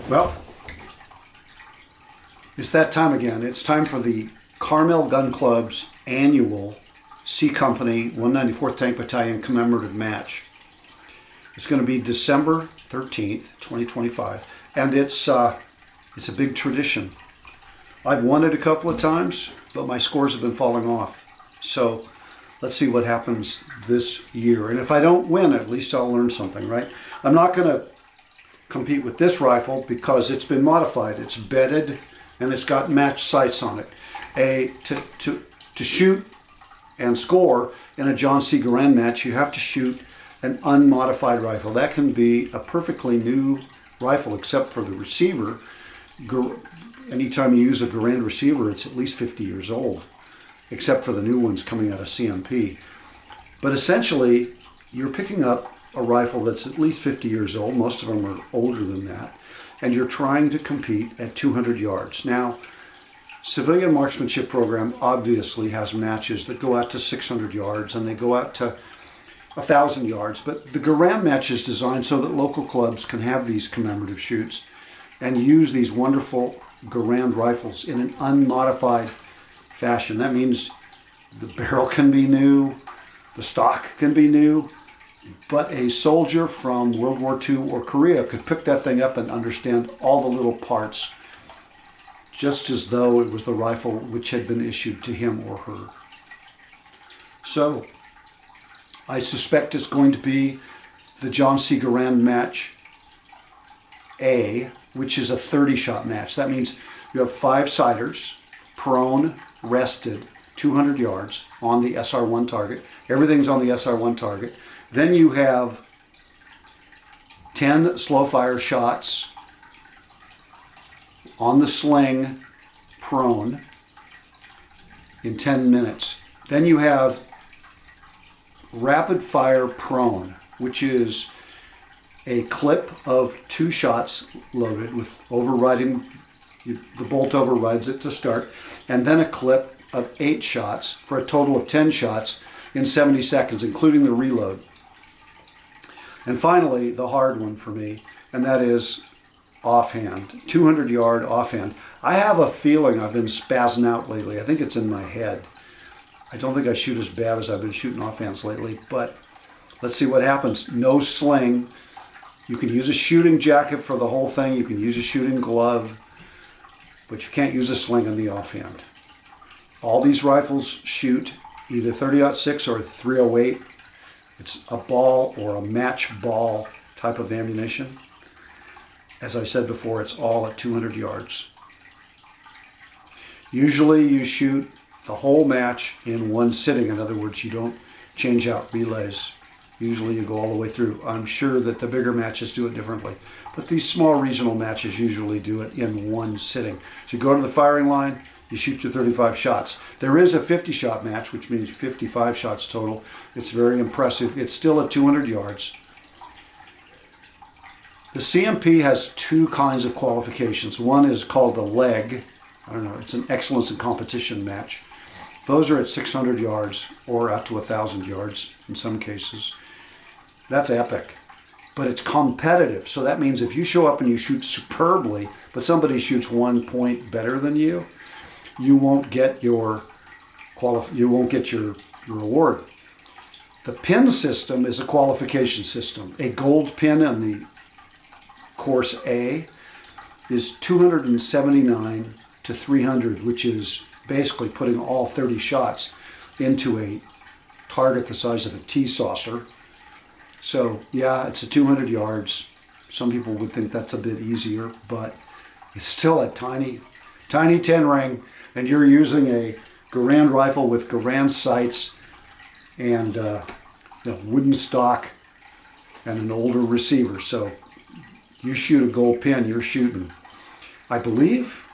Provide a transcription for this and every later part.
Well, it's that time again. It's time for the Carmel Gun Club's annual C Company 194th Tank Battalion commemorative match. It's going to be December 13th, 2025, and it's a big tradition. I've won it a couple of times, but my scores have been falling off. So let's see what happens this year. And if I don't win, at least I'll learn something, right? I'm not going to compete with this rifle because it's been modified. It's bedded and it's got matched sights on it. To shoot and score in a John C. Garand match, you have to shoot an unmodified rifle. That can be a perfectly new rifle except for the receiver. Anytime you use a Garand receiver, it's at least 50 years old, except for the new ones coming out of CMP. But essentially, you're picking up a rifle that's at least 50 years old. Most of them are older than that. And you're trying to compete at 200 yards. Now, Civilian Marksmanship Program obviously has matches that go out to 600 yards and they go out to 1,000 yards. But the Garand match is designed so that local clubs can have these commemorative shoots and use these wonderful Garand rifles in an unmodified fashion. That means the barrel can be new, the stock can be new, but a soldier from World War II or Korea could pick that thing up and understand all the little parts, just as though it was the rifle which had been issued to him or her. So, I suspect it's going to be the John C. Garand match A, which is a 30-shot match. That means you have 5 sighters, prone, rested, 200 yards on the SR1 target. Everything's on the SR1 target. Then you have 10 slow fire shots on the sling, prone, in 10 minutes. Then you have rapid fire prone, which is a clip of 2 shots loaded with overriding, the bolt overrides it to start, and then a clip of 8 shots for a total of 10 shots in 70 seconds, including the reload. And finally, the hard one for me, and that is offhand, 200 yard offhand. I have a feeling I've been spazzing out lately. I think it's in my head. I don't think I shoot as bad as I've been shooting offhands lately, but let's see what happens. No sling. You can use a shooting jacket for the whole thing. You can use a shooting glove, but you can't use a sling on the offhand. All these rifles shoot either 30-06 or 308. It's a ball or a match ball type of ammunition. As I said before, it's all at 200 yards. Usually you shoot the whole match in one sitting. In other words, you don't change out relays. Usually you go all the way through. I'm sure that the bigger matches do it differently. But these small regional matches usually do it in one sitting. So you go to the firing line, you shoot your 35 shots. There is a 50-shot match, which means 55 shots total. It's very impressive. It's still at 200 yards. The CMP has 2 kinds of qualifications. One is called the leg. I don't know, it's an excellence in competition match. Those are at 600 yards or out to 1,000 yards in some cases. That's epic. But it's competitive. So that means if you show up and you shoot superbly, but somebody shoots 1 point better than you, you won't get your reward. The pin system is a qualification system. A gold pin on the Course A is 279 to 300, which is basically putting all 30 shots into a target the size of a tea saucer. So yeah, it's a 200 yards. Some people would think that's a bit easier, but it's still a tiny 10 ring, and you're using a Garand rifle with Garand sights and wooden stock and an older receiver. So you shoot a gold pin, you're shooting, I believe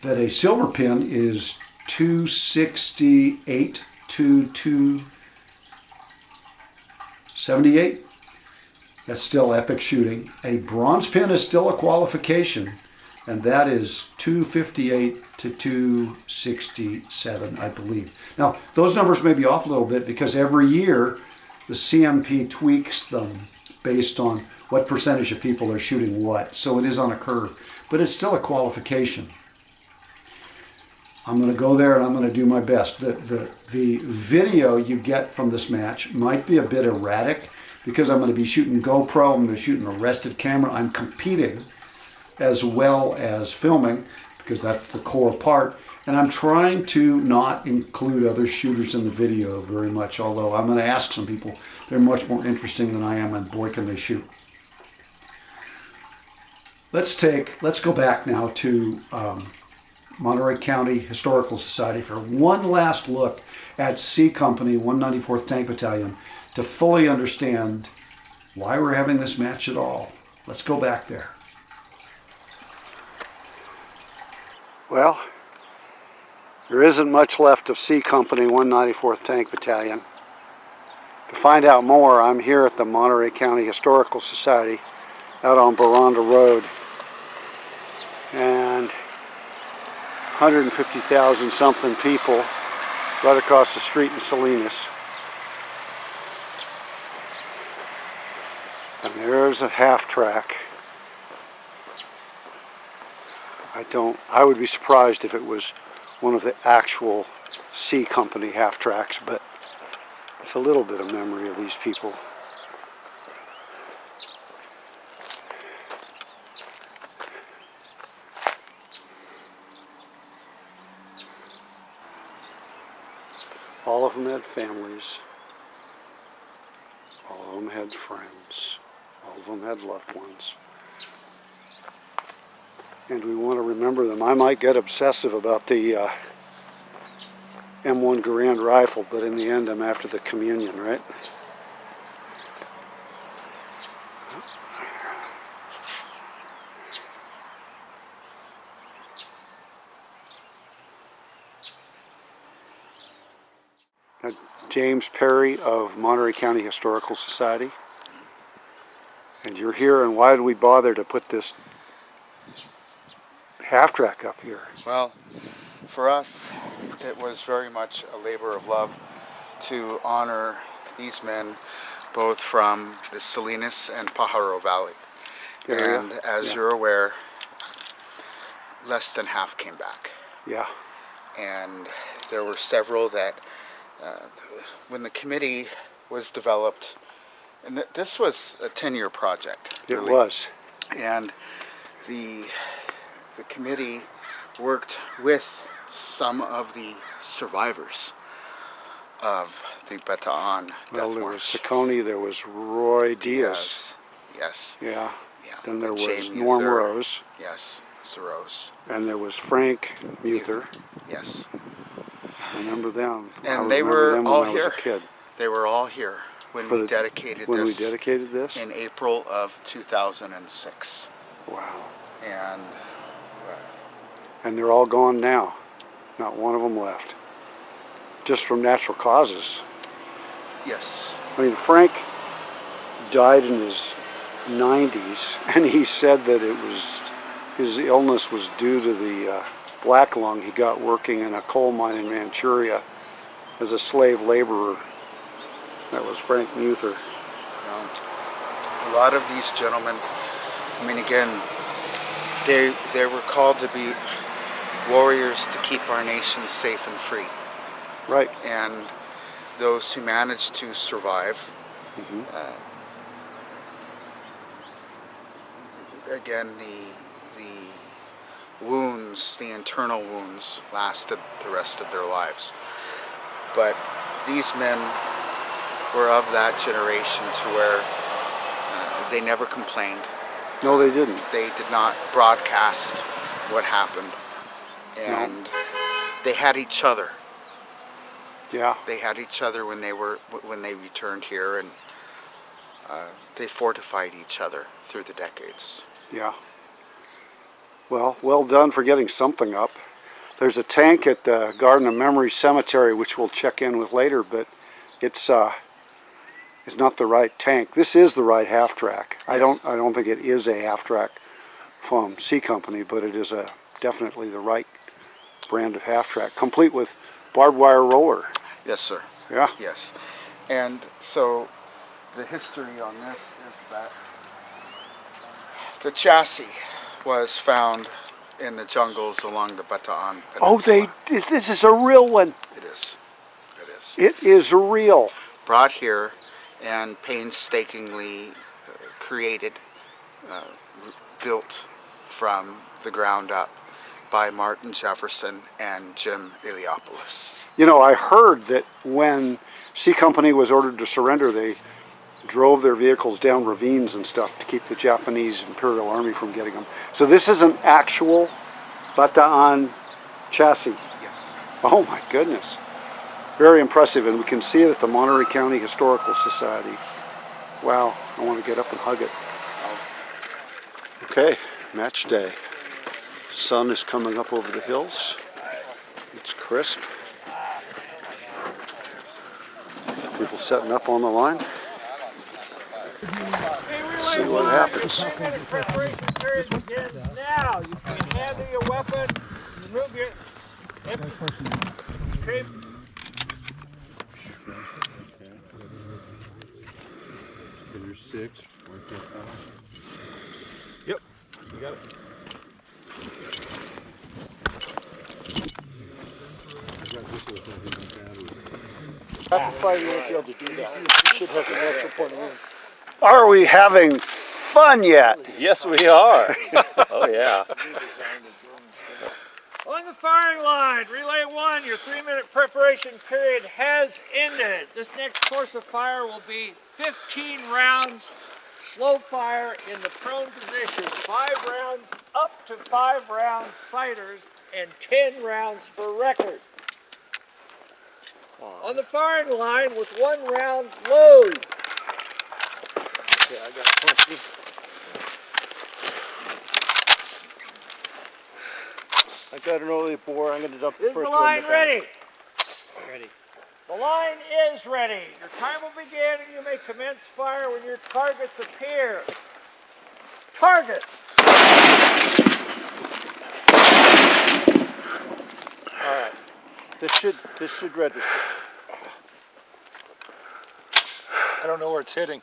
that a silver pin is 268 to 278. That's still epic shooting. A bronze pin is still a qualification, and that is 258 to 267, I believe. Now, those numbers may be off a little bit because every year the CMP tweaks them based on what percentage of people are shooting what. So it is on a curve, but it's still a qualification. I'm going to go there and I'm going to do my best. The video you get from this match might be a bit erratic because I'm going to be shooting GoPro, I'm going to be shooting a rested camera. I'm competing as well as filming because that's the core part. And I'm trying to not include other shooters in the video very much, although I'm going to ask some people. They're much more interesting than I am, and boy, can they shoot. Let's go back now to Monterey County Historical Society for one last look at C Company 194th Tank Battalion to fully understand why we're having this match at all. Let's go back there. Well, there isn't much left of C Company 194th Tank Battalion. To find out more, I'm here at the Monterey County Historical Society out on Baranda Road. And 150,000 something people right across the street in Salinas. And there's a half track. I would be surprised if it was one of the actual C Company half tracks, but it's a little bit of memory of these people. All of them had families. All of them had friends. All of them had loved ones. And we want to remember them. I might get obsessive about the M-1 Garand rifle, but in the end I'm after the communion, right? James Perry of Monterey County Historical Society. And you're here, and why did we bother to put this half-track up here? Well, for us, it was very much a labor of love to honor these men, both from the Salinas and Pajaro Valley. Area. And as you're aware, less than half came back. Yeah. And there were several that, when the committee was developed, and this was a 10-year project. It was. And the committee worked with some of the survivors of the Bataan Death Well, there was March. Saccone, there was Roy Diaz. Yes. Yeah. Yeah. Then there was Jane Norm Muther. Rose. Yes, Mr. Rose. And there was Frank Muther. Yes. I remember them. And they were all when I here. was a kid. They were all here when we dedicated When we this dedicated this? in April of 2006. Wow. And they're all gone now. Not one of them left. Just from natural causes. yes. I mean, Frank died in his 90s, and he said that his illness was due to the black lung he got working in a coal mine in Manchuria as a slave laborer. That was Frank Muther. A lot of these gentlemen, I mean, again, they were called to be warriors to keep our nation safe and free. Right. And those who managed to survive, again, the wounds, the internal wounds, lasted the rest of their lives. But these men were of that generation to where they never complained. No, they didn't. They did not broadcast what happened. And they had each other. Yeah. They had each other when they returned here, and they fortified each other through the decades. Yeah. Well, well done for getting something up. There's a tank at the Garden of Memory Cemetery, which we'll check in with later, but it's not the right tank. This is the right half-track. Yes. I don't think it is a half-track from C Company, but it is definitely the right brand of half-track, complete with barbed wire roller. Yes, sir. Yeah. Yes. And so the history on this is that the chassis was found in the jungles along the Bataan Peninsula. Oh, this is a real one. It is. It is. It is real. Brought here and painstakingly created, built from the ground up by Martin Jefferson and Jim Iliopolis. You know, I heard that when C Company was ordered to surrender, they drove their vehicles down ravines and stuff to keep the Japanese Imperial Army from getting them. So this is an actual Bataan chassis. Yes. Oh my goodness. Very impressive, and we can see it at the Monterey County Historical Society. Wow, I want to get up and hug it. Okay, match day. Sun is coming up over the hills. It's crisp. People setting up on the line. Let's see what happens. Preparation period begins now. You can handle your weapon, remove your shape. There's 6. Yep, you got it. Are we having fun yet? Yes, we are. Oh, yeah. On the firing line, relay 1, your 3-minute preparation period has ended. This next course of fire will be 15 rounds, slow fire in the prone position, 5 rounds up to 5 rounds fighters, and 10 rounds for record. On the firing line with 1 round load. Okay, I got punchy. I got an early bore. I'm going to dump the Is first the one. line ready? Ready. The line is ready. Your time will begin and you may commence fire when your targets appear. Target! All right. This should register. I don't know where it's hitting.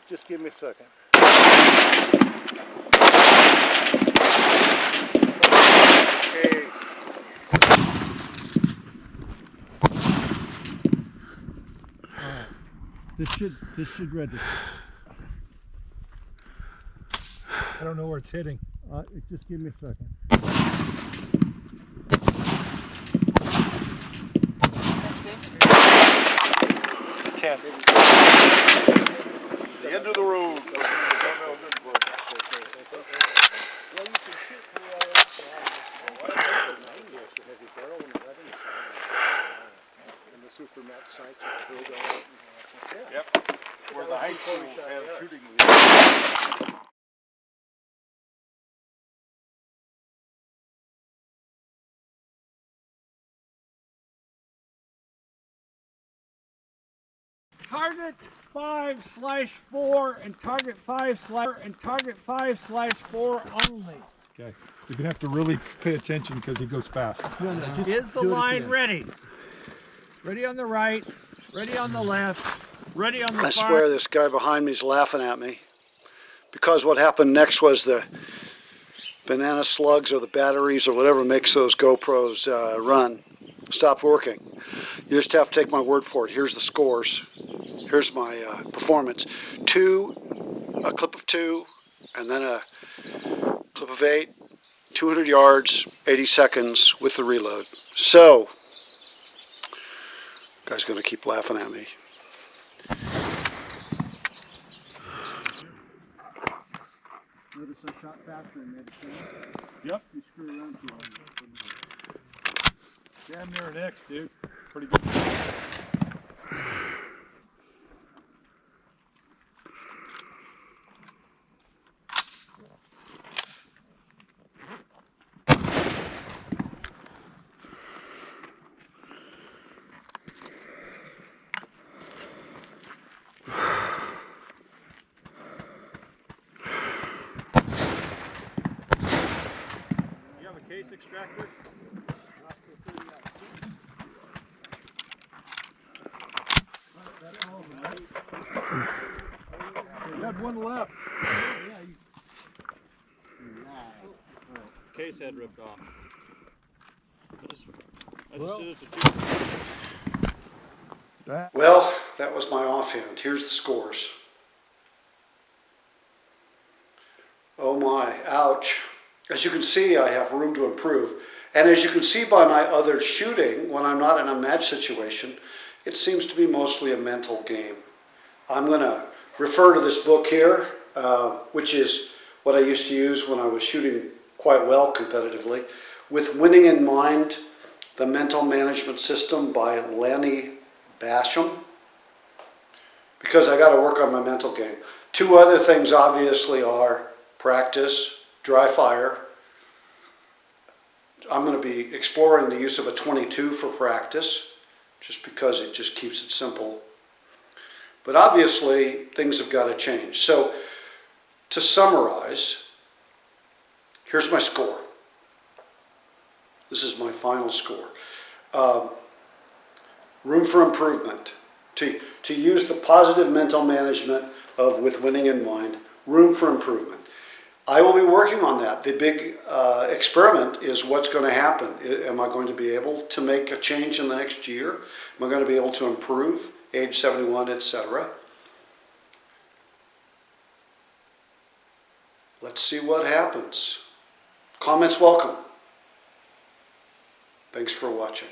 Just give me a second. Okay. This should register. I don't know where it's hitting. Just give me a second. The end of the road. Yep. Where the high school have shooting range. Target 5/4 and target 5/4 only. Okay. You're gonna have to really pay attention because he goes fast. Is the line ready? Ready on the right, ready on the left, ready on the I far. swear this guy behind me is laughing at me, because what happened next was the banana slugs or the batteries or whatever makes those GoPros run stopped working. You just have to take my word for it. Here's the scores. Here's my performance. A clip of 2, and then a clip of 8, 200 yards, 80 seconds with the reload. So, guy's going to keep laughing at me. Notice I shot faster and made a change. Yep. You screw around too long. Damn near an X, dude. Pretty good. face extractor. You had one left. Case head ripped off. I just Well. did it to two. Well, that was my offhand. Here's the scores. Oh my, ouch. As you can see, I have room to improve. And as you can see by my other shooting, when I'm not in a match situation, it seems to be mostly a mental game. I'm going to refer to this book here, which is what I used to use when I was shooting quite well competitively, With Winning in Mind, The Mental Management System by Lanny Basham, because I got to work on my mental game. Two other things obviously are practice, dry fire. I'm going to be exploring the use of a 22 for practice, just because it just keeps it simple. But obviously, things have got to change. So, to summarize, here's my score. This is my final score. Room for improvement. To use the positive mental management of With Winning in Mind, room for improvement. I will be working on that. The big experiment is what's going to happen. Am I going to be able to make a change in the next year? Am I going to be able to improve, age 71, etc.? Let's see what happens. Comments welcome. Thanks for watching.